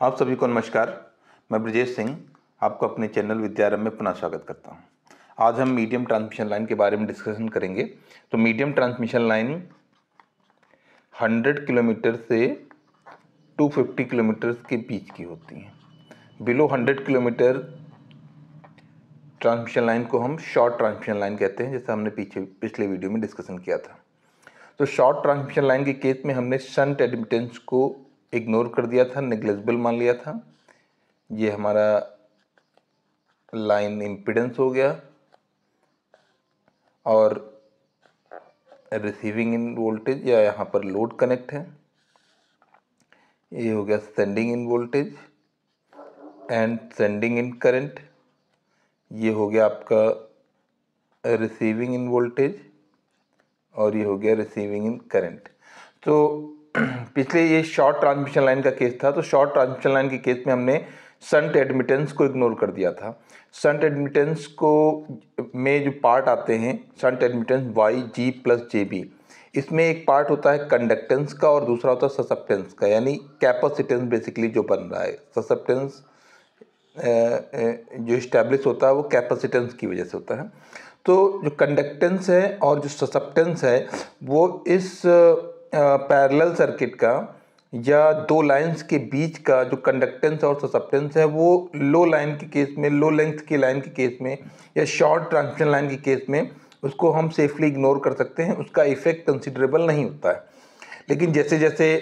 आप सभी को नमस्कार। मैं ब्रजेश सिंह आपको अपने चैनल विद्यारंभ में पुनः स्वागत करता हूं। आज हम मीडियम ट्रांसमिशन लाइन के बारे में डिस्कशन करेंगे। तो मीडियम ट्रांसमिशन लाइन 100 किलोमीटर से 250 किलोमीटर के बीच की होती है। बिलो 100 किलोमीटर ट्रांसमिशन लाइन को हम शॉर्ट ट्रांसमिशन लाइन कहते हैं, जैसा हमने पिछले वीडियो में डिस्कशन किया था। तो शॉर्ट ट्रांसमिशन लाइन के केस में हमने शंट एडमिटेंस को इग्नोर कर दिया था, नेग्लिजिबल मान लिया था। ये हमारा लाइन इम्पीडेंस हो गया और रिसीविंग इन वोल्टेज या यहाँ पर लोड कनेक्ट है। ये हो गया sending end voltage and sending end current. ये हो गया आपका रिसीविंग इन वोल्टेज और ये हो गया रिसीविंग इन करंट। तो पिछले ये शॉर्ट ट्रांसमिशन लाइन का केस था। तो शॉर्ट ट्रांसमिशन लाइन के केस में हमने शंट एडमिटेंस को इग्नोर कर दिया था। शंट एडमिटेंस को में जो पार्ट आते हैं, शंट एडमिटेंस वाई जी प्लस जे बी, इसमें एक पार्ट होता है कंडक्टेंस का और दूसरा होता है ससेप्टेंस का, यानी कैपेसिटेंस बेसिकली जो बन रहा है। ससेप्टेंस जो इस्टेब्लिश होता है वो कैपेसिटेंस की वजह से होता है। तो जो कंडक्टेंस है और जो ससेप्टेंस है वो इस पैरेलल सर्किट का या दो लाइंस के बीच का जो कंडक्टेंस और ससेप्टेंस है वो लो लाइन के केस में, लो लेंथ की लाइन के केस में या शॉर्ट ट्रांसमिशन लाइन के केस में उसको हम सेफली इग्नोर कर सकते हैं। उसका इफेक्ट कंसिडरेबल नहीं होता है। लेकिन जैसे जैसे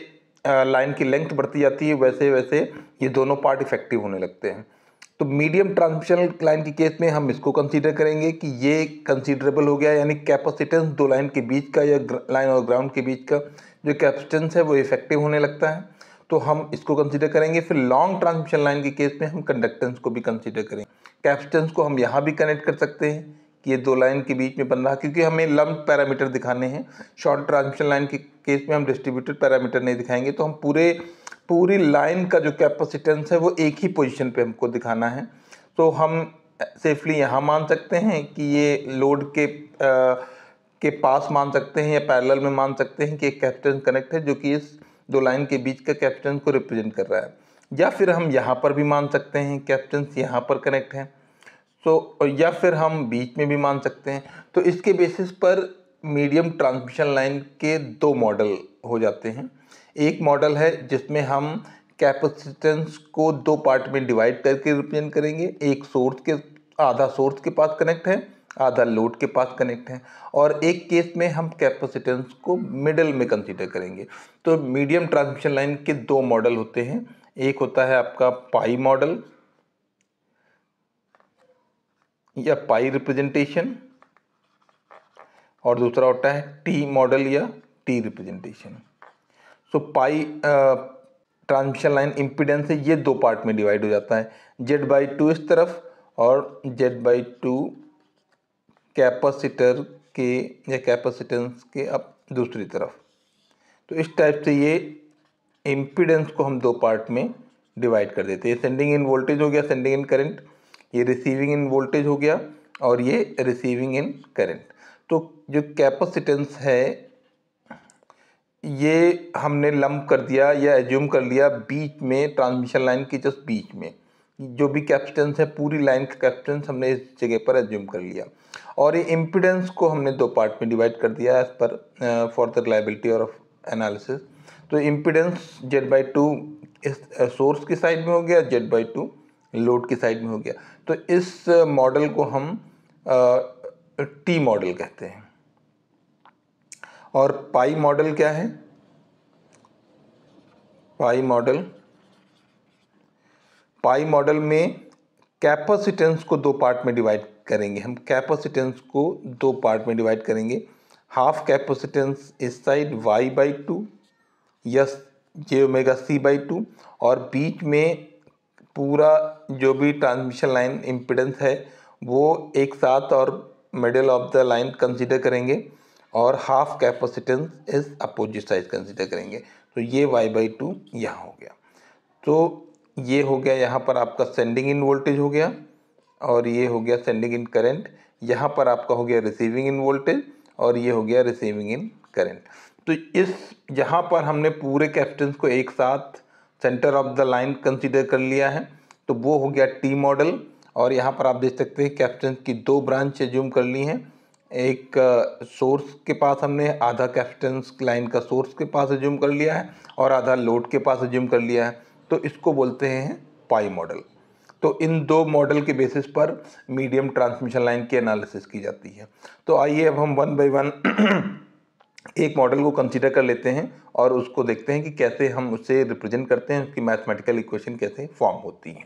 लाइन की लेंथ बढ़ती जाती है वैसे वैसे ये दोनों पार्ट इफेक्टिव होने लगते हैं। तो मीडियम ट्रांसमिशन लाइन के केस में हम इसको कंसीडर करेंगे कि ये कंसीडरेबल हो गया, यानी कैपेसिटेंस दो लाइन के बीच का या लाइन और ग्राउंड के बीच का जो कैपेसिटेंस है वो इफेक्टिव होने लगता है। तो हम इसको कंसीडर करेंगे। फिर लॉन्ग ट्रांसमिशन लाइन के केस में हम कंडक्टेंस को भी कंसीडर करेंगे। कैपेसिटेंस को हम यहाँ भी कनेक्ट कर सकते हैं कि ये दो लाइन के बीच में बन रहा, क्योंकि हमें लम्प पैरामीटर दिखाने हैं। शॉर्ट ट्रांसमिशन लाइन के केस में हम डिस्ट्रीब्यूटेड पैरामीटर नहीं दिखाएंगे। तो हम पूरी लाइन का जो कैपेसिटेंस है वो एक ही पोजीशन पे हमको दिखाना है। तो हम सेफली यहाँ मान सकते हैं कि ये लोड के पास मान सकते हैं या पैरेलल में मान सकते हैं कि एक कैपेसिटेंस कनेक्ट है जो कि इस दो लाइन के बीच का कैपेसिटेंस को रिप्रेजेंट कर रहा है। या फिर हम यहाँ पर भी मान सकते हैं कैपेसिटेंस यहाँ पर कनेक्ट है। तो या फिर हम बीच में भी मान सकते हैं। तो इसके बेसिस पर मीडियम ट्रांसमिशन लाइन के दो मॉडल हो जाते हैं। एक मॉडल है जिसमें हम कैपेसिटेंस को दो पार्ट में डिवाइड करके रिप्रेजेंट करेंगे। एक आधा सोर्स के पास कनेक्ट है, आधा लोड के पास कनेक्ट है। और एक केस में हम कैपेसिटेंस को मिडिल में कंसीडर करेंगे। तो मीडियम ट्रांसमिशन लाइन के दो मॉडल होते हैं। एक होता है आपका पाई मॉडल या पाई रिप्रेजेंटेशन और दूसरा होता है टी मॉडल या टी रिप्रेजेंटेशन। सो पाई ट्रांसमिशन लाइन इम्पीडेंस है, ये दो पार्ट में डिवाइड हो जाता है। Z/2 इस तरफ और Z/2 कैपेसिटर के या कैपेसिटेंस के अब दूसरी तरफ। तो इस टाइप से ये इम्पीडेंस को हम दो पार्ट में डिवाइड कर देते हैं। सेंडिंग इन वोल्टेज हो गया, सेंडिंग इन करंट। ये रिसीविंग इन वोल्टेज हो गया और ये रिसीविंग इन करंट। तो जो कैपेसिटेंस है ये हमने लंप कर दिया या एज्यूम कर लिया बीच में, ट्रांसमिशन लाइन के जस्ट बीच में जो भी कैपेसिटेंस है, पूरी लाइन का कैपेसिटेंस हमने इस जगह पर एज्यूम कर लिया। और ये इम्पीडेंस को हमने दो पार्ट में डिवाइड कर दिया एज पर फॉर द रिलायबिलिटी और एनालिसिस। तो इम्पीडेंस Z/2 इस सोर्स की साइड में हो गया, Z/2 लोड की साइड में हो गया। तो इस मॉडल को हम टी मॉडल कहते हैं। और पाई मॉडल क्या है? पाई मॉडल में कैपेसिटेंस को दो पार्ट में डिवाइड करेंगे। हम कैपेसिटेंस को दो पार्ट में डिवाइड करेंगे। हाफ कैपेसिटेंस इस साइड Y/2 या jωC/2 और बीच में पूरा जो भी ट्रांसमिशन लाइन इम्पीडेंस है वो एक साथ और middle of the line consider करेंगे और हाफ कैपेसिटेंस इस अपोजिट साइड कंसीडर करेंगे। तो ये Y/2 यहाँ हो गया। तो ये हो गया यहाँ पर आपका सेंडिंग इन वोल्टेज हो गया और ये हो गया सेंडिंग इन करंट। यहाँ पर आपका हो गया रिसीविंग इन वोल्टेज और ये हो गया रिसीविंग इन करंट। तो इस यहाँ पर हमने पूरे कैपेसिटेंस को एक साथ centre of the line consider कर लिया है, तो वो हो गया टी मॉडल। और यहाँ पर आप देख सकते हैं कैपेसिटेंस की दो ब्रांच एज्यूम कर ली हैं। एक सोर्स के पास हमने आधा कैपेसिटेंस लाइन का सोर्स के पास एज्यूम कर लिया है और आधा लोड के पास एज्यूम कर लिया है, तो इसको बोलते हैं पाई मॉडल। तो इन दो मॉडल के बेसिस पर मीडियम ट्रांसमिशन लाइन की एनालिसिस की जाती है। तो आइए अब हम वन बाय वन एक मॉडल को कंसीडर कर लेते हैं और उसको देखते हैं कि कैसे हम उसे रिप्रेजेंट करते हैं, उसकी मैथमेटिकल इक्वेशन कैसे फॉर्म होती हैं।